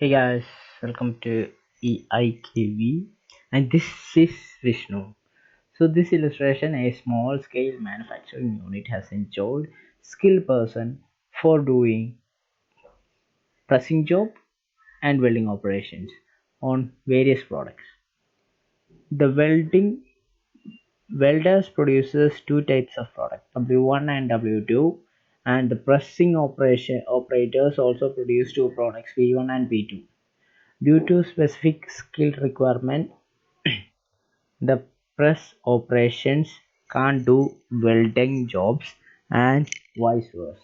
Hey guys, welcome to EIKV, and this is Vishnu. So this illustration, a small scale manufacturing unit has enjoyed skilled person for doing pressing job and welding operations on various products. The welders produces two types of product, W1 and W2, and the pressing operators also produce two products, P1 and P2. Due to specific skill requirement, the press operations can't do welding jobs and vice versa.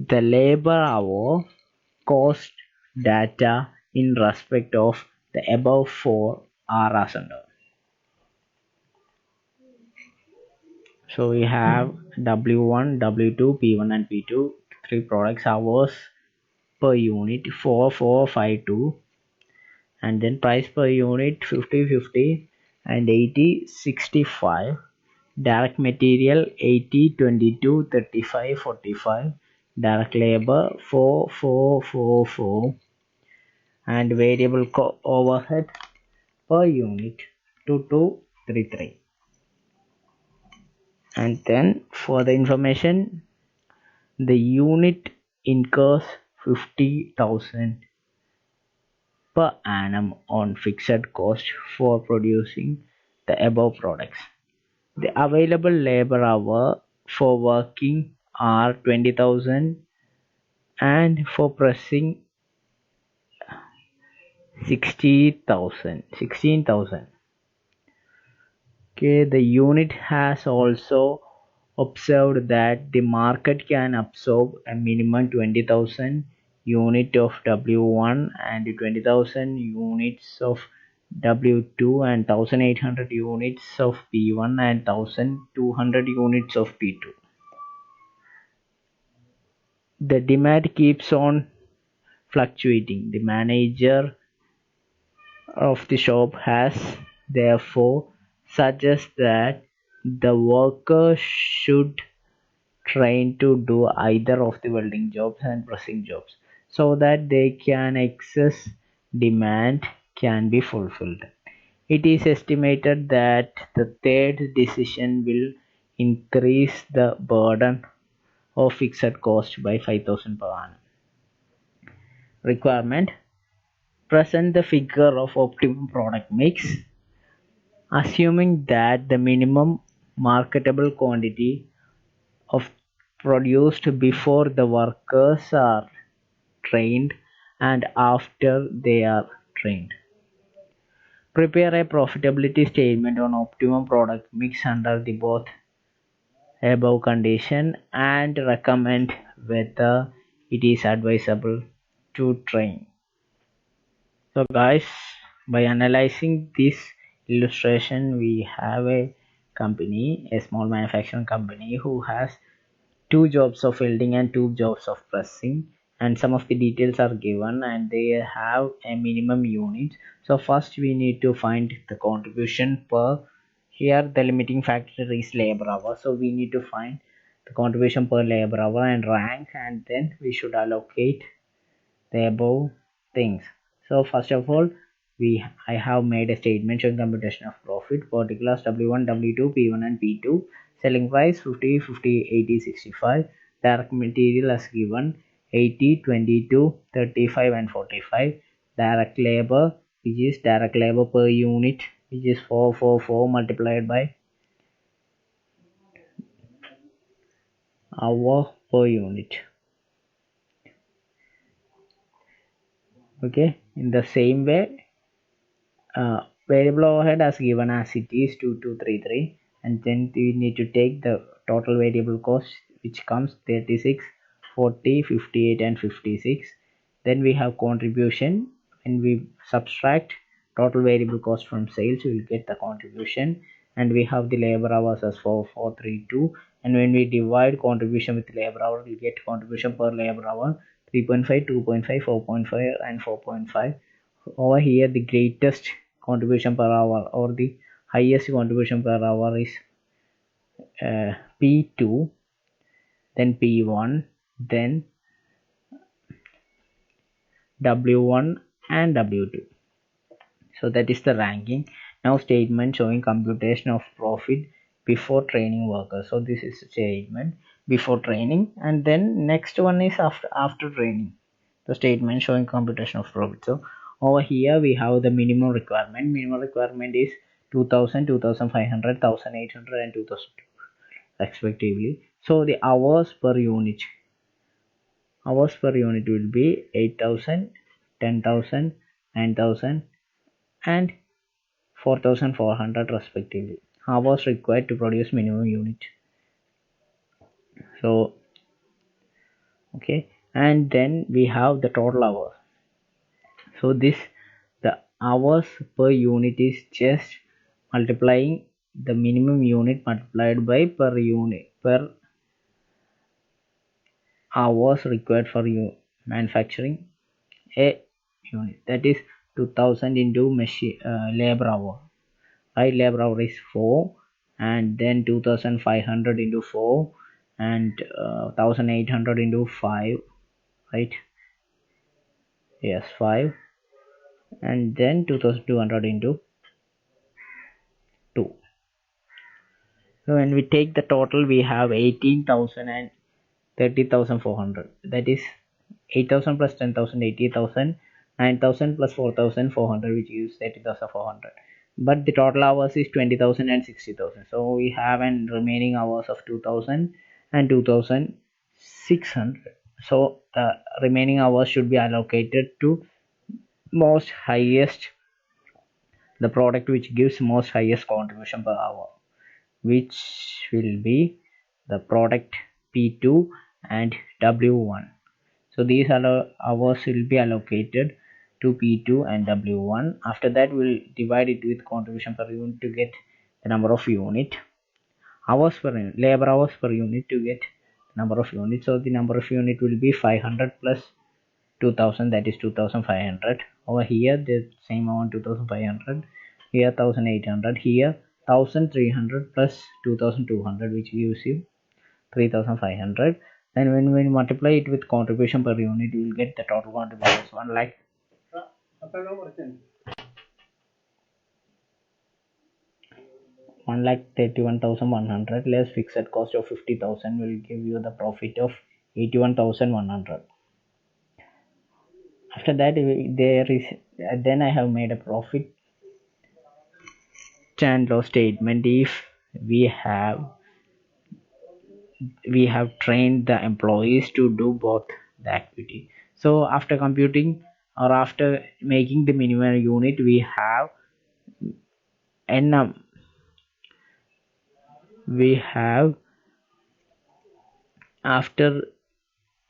The labor hour cost data in respect of the above four are as under. So we have W1, W2, P1 and P2, three products hours per unit 4452, and then price per unit 50/50 and 80/65. Direct material 80/22/35/45, direct labor 4444, and variable overhead per unit 2233. And then for the information, the unit incurs 50,000 per annum on fixed cost for producing the above products. The available labor hour for working are 20,000, and for pressing 16,000. Okay, the unit has also observed that the market can absorb a minimum 20,000 unit of W1 and 20,000 units of W2 and 1,800 units of P1 and 1,200 units of P2. The demand keeps on fluctuating. The manager of the shop has therefore suggested that the worker should train to do either of the welding jobs and pressing jobs so that they can excess demand can be fulfilled. It is estimated that the third decision will increase the burden of fixed cost by 5,000 per annum. Requirement: present the figure of optimum product mix, assuming that the minimum marketable quantity of produced before the workers are trained and after they are trained. Prepare a profitability statement on optimum product mix under the both above condition and recommend whether it is advisable to train. So guys, by analyzing this illustration, we have a company, a small manufacturing company, who has two jobs of welding and two jobs of pressing, and some of the details are given, and they have a minimum unit. So first we need to find the contribution per, here the limiting factor is labor hour, so we need to find the contribution per labor hour and rank, and then we should allocate the above things. So first of all, I have made a statement showing computation of profit. Particulars W1, W2, P1 and P2. Selling price 50, 50, 80, 65. Direct material as given 80, 22, 35 and 45. Direct labor, which is direct labor per unit, which is 444 multiplied by hour per unit. Okay, in the same way, variable overhead as given as it is 2233, and then we need to take the total variable cost, which comes 36, 40, 58 and 56. Then we have contribution. When we subtract total variable cost from sales, we will get the contribution, and we have the labor hours as 4432, and when we divide contribution with labor hour, we get contribution per labor hour 3.5, 2.5, 4.5 and 4.5. Over here the greatest contribution per hour or the highest contribution per hour is P2, then P1, then W1 and W2. So that is the ranking. Now statement showing computation of profit before training workers. So this is statement before training, and then next one is after training, the statement showing computation of profit. So over here we have the minimum requirement. Minimum requirement is 2000, 2500, 1800 and 2000 respectively. So the hours per unit will be 8000, 10,000, 9,000 and 4400 respectively. Hours required to produce minimum unit. So okay, and then we have the total hours. So the hours per unit is just multiplying the minimum unit multiplied by per hours required for manufacturing a unit. That is 2000 into machine labor hour. Right, labor hour is 4, and then 2500 into 4 and 1800 into 5, right? Yes, 5, and then 2200 into 2. So when we take the total, we have 18,000 and 30,400. That is 8,000 plus 10,000, 80,000, 9,000 plus 4,400, which gives 30,400. But the total hours is 20,000 and 60,000. So we have an remaining hours of 2,000 and 2,600. So the remaining hours should be allocated to most highest, the product which gives most highest contribution per hour, which will be the product P2 and W1. So these hours will be allocated to P2 and W1. After that, we'll divide it with contribution per unit to get the number of unit. Hours per unit, labor hours per unit to get number of units. So the number of unit will be 500 plus 2000, that is 2500. Over here the same amount 2500. Here 1800. Here 1300 plus 2200, which gives you 3500. And when we multiply it with contribution per unit, you will get the total contribution is 1 lakh. 1,31,100 less fixed cost of 50,000 will give you the profit of 81,100. After that, then I have made a profit and loss statement. If we have trained the employees to do both the activity. So after computing or after making the minimum unit, we have after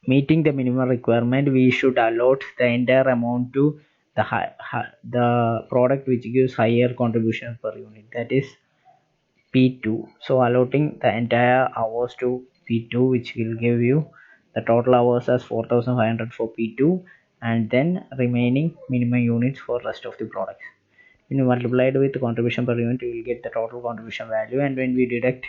meeting the minimum requirement, we should allot the entire amount to the product which gives higher contribution per unit, that is P2. So allotting the entire hours to P2, which will give you the total hours as 4500 for P2, and then remaining minimum units for rest of the products. When you multiply it with the contribution per unit, you will get the total contribution value. And when we deduct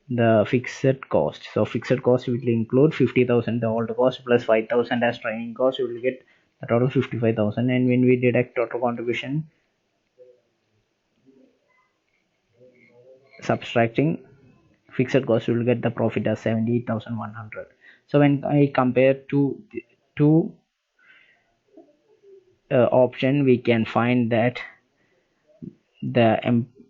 the fixed cost, so fixed cost will include 50,000 the old cost plus 5,000 as training cost, you will get the total 55,000. And when we deduct total contribution subtracting fixed cost, you will get the profit as 78,100. So when I compare two option, we can find that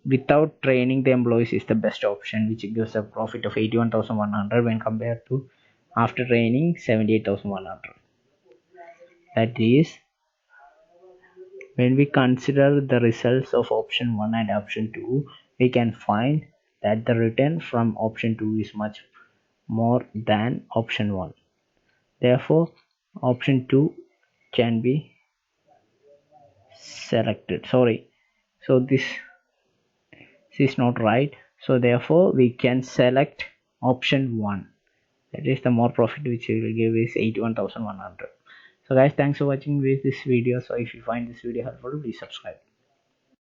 without training the employees is the best option, which gives a profit of 81,100 when compared to after training 78,100. That is, when we consider the results of option 1 and option 2, we can find that the return from option 2 is much more than option 1. Therefore option 2 can be selected. So this is not right, so therefore we can select option 1, that is the more profit, which will give is 81,100. So guys, thanks for watching this video. So if you find this video helpful, please subscribe.